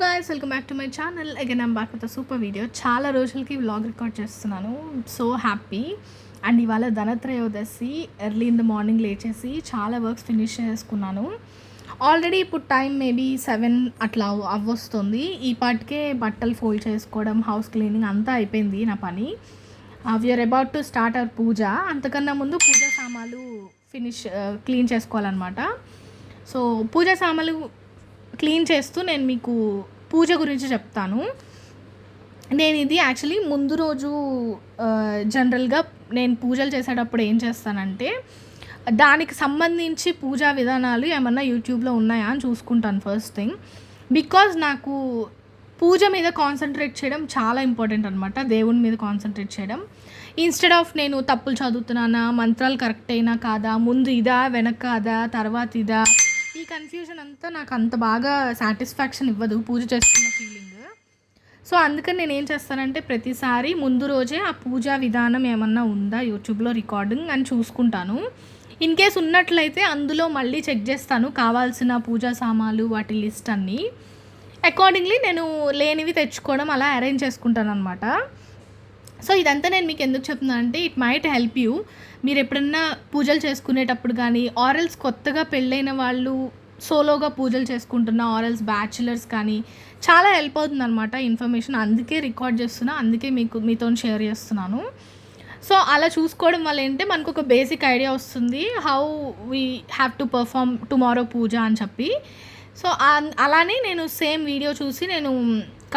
Guys, welcome back to my channel. Again I'm back with super video. చాలా రోజులకి vlog record చేస్తున్నాను. So happy. And ఇవాళ Dhanatrayodashi. Early in the morning లేచేసి చాలా works finish చేసుకున్నాను. Already ఇప్పుడు టైం మేబీ 7 అట్లా అవ్వొస్తుంది. ఈ పాటికే బట్టలు ఫోల్డ్ చేసుకోవడం, హౌస్ క్లీనింగ్ అంతా అయిపోయింది నా పని. We're about to start our puja. అంతకన్నా ముందు పూజా సామాన్లు క్లీన్ చేసుకోవాలన్నమాట. సో పూజా సామాన్లు క్లీన్ చేస్తూ నేను మీకు పూజ గురించి చెప్తాను. నేను ఇది యాక్చువల్లీ ముందు రోజు జనరల్గా నేను పూజలు చేసేటప్పుడు ఏం చేస్తానంటే దానికి సంబంధించి పూజా విధానాలు ఏమన్నా యూట్యూబ్లో ఉన్నాయా అని చూసుకుంటాను ఫస్ట్ థింగ్. బికాజ్ నాకు పూజ మీద కాన్సన్ట్రేట్ చేయడం చాలా ఇంపార్టెంట్ అనమాట. దేవుని మీద కాన్సన్ట్రేట్ చేయడం ఇన్స్టెడ్ ఆఫ్ నేను తప్పులు చదువుతున్నానా, మంత్రాలు కరెక్ట్ అయినా కాదా, ముందు ఇదా వెనక కాదా, తర్వాత ఇదా, ఈ కన్ఫ్యూజన్ అంతా నాకు అంత బాగా సాటిస్ఫాక్షన్ ఇవ్వదు పూజ చేసుకున్న ఫీలింగ్. సో అందుకని నేను ఏం చేస్తానంటే ప్రతిసారి ముందు రోజే ఆ పూజా విధానం ఏమన్నా ఉందా యూట్యూబ్లో రికార్డింగ్ అని చూసుకుంటాను. ఇన్ కేస్ ఉన్నట్లయితే అందులో మళ్ళీ చెక్ చేస్తాను కావాల్సిన పూజా సామాన్లు వాటి లిస్ట్ అన్నీ. అకార్డింగ్లీ నేను లేనివి తెచ్చుకోవడం అలా అరేంజ్ చేసుకుంటాను అనమాట. సో ఇదంతా నేను మీకు ఎందుకు చెప్తున్నాను అంటే ఇట్ మైట్ హెల్ప్ యూ. మీరు ఎప్పుడన్నా పూజలు చేసుకునేటప్పుడు కానీ, ఆరల్స్ కొత్తగా పెళ్ళైన వాళ్ళు సోలోగా పూజలు చేసుకుంటున్న ఆరల్స్ బ్యాచులర్స్ కానీ చాలా హెల్ప్ అవుతుంది అనమాట ఇన్ఫర్మేషన్. అందుకే రికార్డ్ చేస్తున్నా, అందుకే మీతో షేర్ చేస్తున్నాను. సో అలా చూసుకోవడం వల్ల ఏంటంటే మనకు ఒక బేసిక్ ఐడియా వస్తుంది how we have to perform tomorrow puja అని చెప్పి. సో అలానే నేను సేమ్ వీడియో చూసి నేను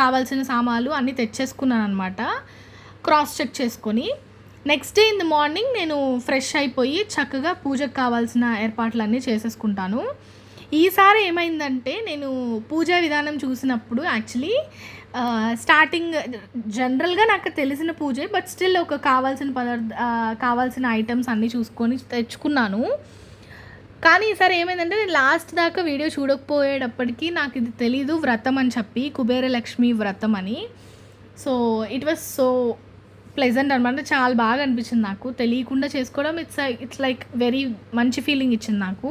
కావాల్సిన సామాన్లు అన్నీ తెచ్చేసుకున్నాను అనమాట, క్రాస్ చెక్ చేసుకొని. Next day in the morning నేను ఫ్రెష్ అయిపోయి చక్కగా పూజకు కావాల్సిన ఏర్పాట్లన్నీ చేసేసుకుంటాను. ఈసారి ఏమైందంటే నేను పూజా విధానం చూసినప్పుడు యాక్చువల్లీ స్టార్టింగ్ జనరల్గా నాకు తెలిసిన పూజే, బట్ స్టిల్ ఒక కావాల్సిన ఐటమ్స్ అన్నీ చూసుకొని తెచ్చుకున్నాను. కానీ ఈసారి ఏమైందంటే నేను లాస్ట్ దాకా వీడియో చూడకపోయేటప్పటికీ నాకు ఇది తెలీదు వ్రతం అని చెప్పి, కుబేర లక్ష్మి వ్రతం అని. So it was so pleasant అనమాట. చాలా బాగా అనిపించింది నాకు తెలియకుండా చేసుకోవడం. ఇట్స్ లైక్ వెరీ మంచి ఫీలింగ్ ఇచ్చింది నాకు.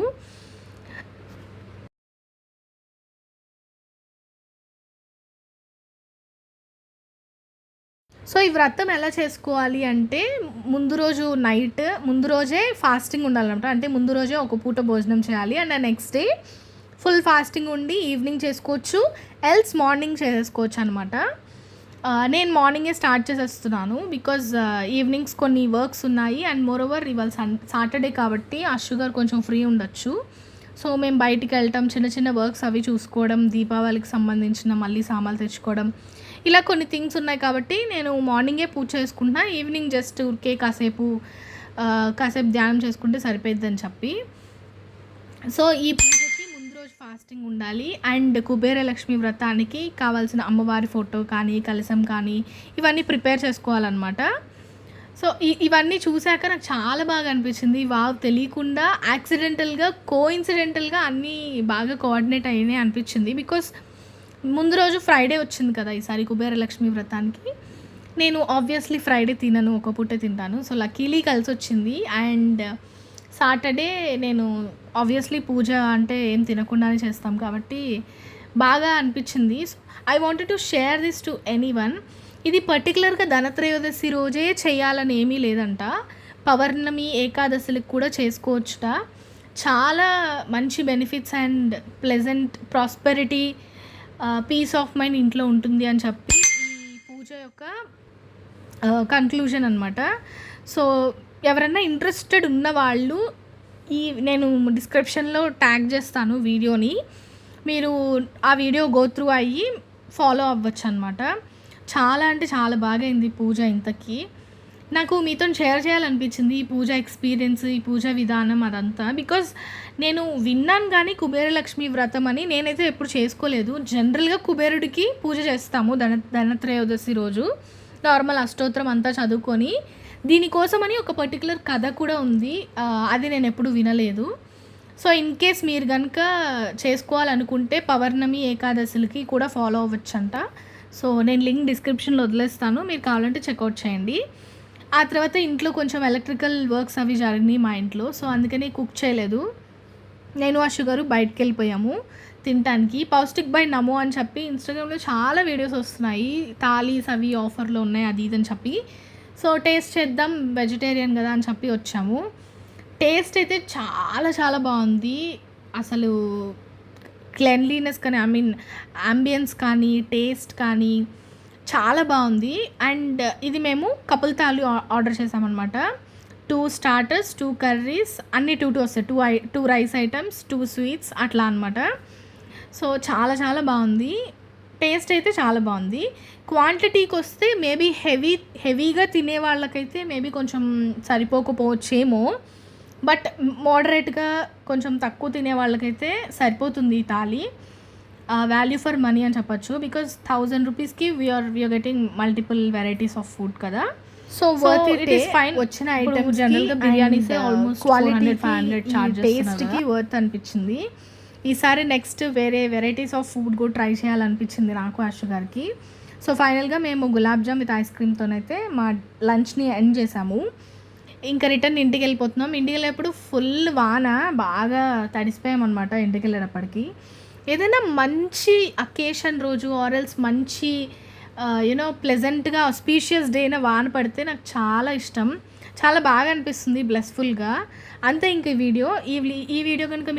సో ఈ వ్రతం ఎలా చేసుకోవాలి అంటే ముందు రోజే ఫాస్టింగ్ ఉండాలన్నమాట. అంటే ముందు రోజే ఒక పూట భోజనం చేయాలి and next day full fasting ఉండి ఈవినింగ్ చేసుకోవచ్చు, ఎల్స్ మార్నింగ్ చేసేసుకోవచ్చు అనమాట. నేను మార్నింగే స్టార్ట్ చేసేస్తున్నాను బికాజ్ ఈవినింగ్స్ కొన్ని వర్క్స్ ఉన్నాయి అండ్ మోరోవర్ ఇవాళ సాటర్డే కాబట్టి ఆ షుగర్ కొంచెం ఫ్రీ ఉండొచ్చు. సో మేము బయటికి వెళ్ళటం, చిన్న చిన్న వర్క్స్ అవి చూసుకోవడం, దీపావళికి సంబంధించిన మళ్ళీ సామాన్లు తెచ్చుకోవడం, ఇలా కొన్ని థింగ్స్ ఉన్నాయి కాబట్టి నేను మార్నింగే పూజ చేసుకుంటున్నా. ఈవినింగ్ జస్ట్ ఊరికే కాసేపు ధ్యానం చేసుకుంటే సరిపోద్దని చెప్పి. సో ఈ పూజకి ముందు రోజు ఫాస్టింగ్ ఉండాలి అండ్ కుబేర లక్ష్మి వ్రతానికి కావాల్సిన అమ్మవారి ఫోటో కానీ, కలశం కానీ ఇవన్నీ ప్రిపేర్ చేసుకోవాలన్నమాట. సో ఇవన్నీ చూశాక నాకు చాలా బాగా అనిపించింది. తెలియకుండా యాక్సిడెంటల్గా కోఇన్సిడెంటల్గా అన్నీ బాగా కోఆర్డినేట్ అయినాయి అనిపించింది. బికాస్ ముందు రోజు ఫ్రైడే వచ్చింది కదా ఈసారి కుబేర లక్ష్మి వ్రతానికి. నేను ఆబ్వియస్లీ ఫ్రైడే తినను, ఒక పూటే తింటాను. సో లక్కీలీ కలిసి వచ్చింది. అండ్ సాటర్డే నేను ఆబ్వియస్లీ పూజ అంటే ఏం తినకుండానే చేస్తాం కాబట్టి బాగా అనిపించింది. I wanted to share this to anyone. ఇది పర్టికులర్గా ధనత్రయోదశి రోజే చేయాలని ఏమీ లేదంట. పౌర్ణమి, ఏకాదశులకు కూడా చేసుకోవచ్చుట. చాలా మంచి benefits and pleasant prosperity, peace of mind ఇంట్లో ఉంటుంది అని చెప్పి ఈ పూజ యొక్క కన్క్లూజన్ అనమాట. సో ఎవరైనా ఇంట్రెస్టెడ్ ఉన్న వాళ్ళు నేను డిస్క్రిప్షన్లో ట్యాగ్ చేస్తాను వీడియోని, మీరు ఆ వీడియో గో త్రూ అయ్యి ఫాలో అవ్వచ్చు అనమాట. చాలా అంటే చాలా బాగా అయింది పూజ. ఇంతకీ నాకు మీతో షేర్ చేయాలనిపించింది ఈ పూజ ఎక్స్పీరియన్స్, ఈ పూజ విధానం అదంతా. బికాజ్ నేను విన్నాను కానీ కుబేర లక్ష్మి వ్రతం అని నేనైతే ఎప్పుడు చేసుకోలేదు. జనరల్గా కుబేరుడికి పూజ చేస్తాము ధనత్రయోదశి రోజు, నార్మల్ అష్టోత్తరం అంతా చదువుకొని. దీనికోసమని ఒక పర్టికులర్ కథ కూడా ఉంది, అది నేను ఎప్పుడు వినలేదు. సో ఇన్ కేస్ మీరు కనుక చేసుకోవాలనుకుంటే పౌర్ణమి, ఏకాదశులకి కూడా ఫాలో అవ్వచ్చంట. సో నేను లింక్ డిస్క్రిప్షన్లో వదిలేస్తాను, మీరు కావాలంటే చెక్అవుట్ చేయండి. ఆ తర్వాత ఇంట్లో కొంచెం ఎలక్ట్రికల్ వర్క్స్ అవి జరిగినాయి మా ఇంట్లో. సో అందుకని కుక్ చేయలేదు. నేను ఆ షుగరు బయటికి వెళ్ళిపోయాము తినటానికి. పౌష్టిక్ బై నమో అని చెప్పి ఇన్స్టాగ్రామ్లో చాలా వీడియోస్ వస్తున్నాయి, థాలీస్ అవి ఆఫర్లో ఉన్నాయి అది ఇది అని చెప్పి. సో టేస్ట్ చేద్దాం, వెజిటేరియన్ కదా అని చెప్పి వచ్చాము. టేస్ట్ అయితే చాలా చాలా బాగుంది. అసలు క్లెన్లీనెస్ కానీ, ఐ మీన్ అంబియన్స్ కానీ, టేస్ట్ కానీ చాలా బాగుంది. అండ్ ఇది మేము కపుల్ థాలీ ఆర్డర్ చేసామన్నమాట. 2 స్టార్టర్స్, 2 కర్రీస్, అన్నీ 2 వస్తాయి. 2 రైస్ ఐటమ్స్, 2 స్వీట్స్ అట్లా అనమాట. సో చాలా చాలా బాగుంది. టేస్ట్ అయితే చాలా బాగుంది. క్వాంటిటీకి వస్తే మేబీ హెవీగా తినే వాళ్ళకైతే మేబీ కొంచెం సరిపోకపోవచ్చేమో, బట్ మోడరేట్గా కొంచెం తక్కువ తినే వాళ్ళకైతే సరిపోతుంది ఈ థాలీ. వాల్యూ ఫర్ మనీ అని చెప్పొచ్చు. బికాజ్ 1000 రూపీస్కి we are getting multiple varieties of food కదా. So worth it is fine. వచ్చిన ఐటమ్ జనరల్గా బిర్యానీసే ఆల్మోస్ట్ క్వాలిటీ 500 చార్జెస్, టేస్ట్కి వర్త్ అనిపించింది. ఈసారి నెక్స్ట్ వేరే వెరైటీస్ ఆఫ్ ఫుడ్ కూడా ట్రై చేయాలనిపించింది నాకు, ఆశు గారికి. సో ఫైనల్గా మేము గులాబ్ జామ్ విత్ ఐస్ క్రీమ్తోనైతే మా లంచ్ని ఎండ్ చేసాము. ఇంకా రిటర్న్ ఇంటికి వెళ్ళిపోతున్నాం. ఇంటికి వెళ్ళేప్పుడు ఫుల్ వాన, బాగా తడిసిపోయామన్నమాట ఇంటికి వెళ్ళేటప్పటికి. ఏదైనా మంచి అకేషన్ రోజు ఆర్ఎల్స్ మంచి ప్లెజెంట్గా ఆస్పీషియస్ డేన వాన పడితే నాకు చాలా ఇష్టం, చాలా బాగా అనిపిస్తుంది, బ్లెస్ఫుల్గా. అంతే ఇంక ఈ వీడియో కనుక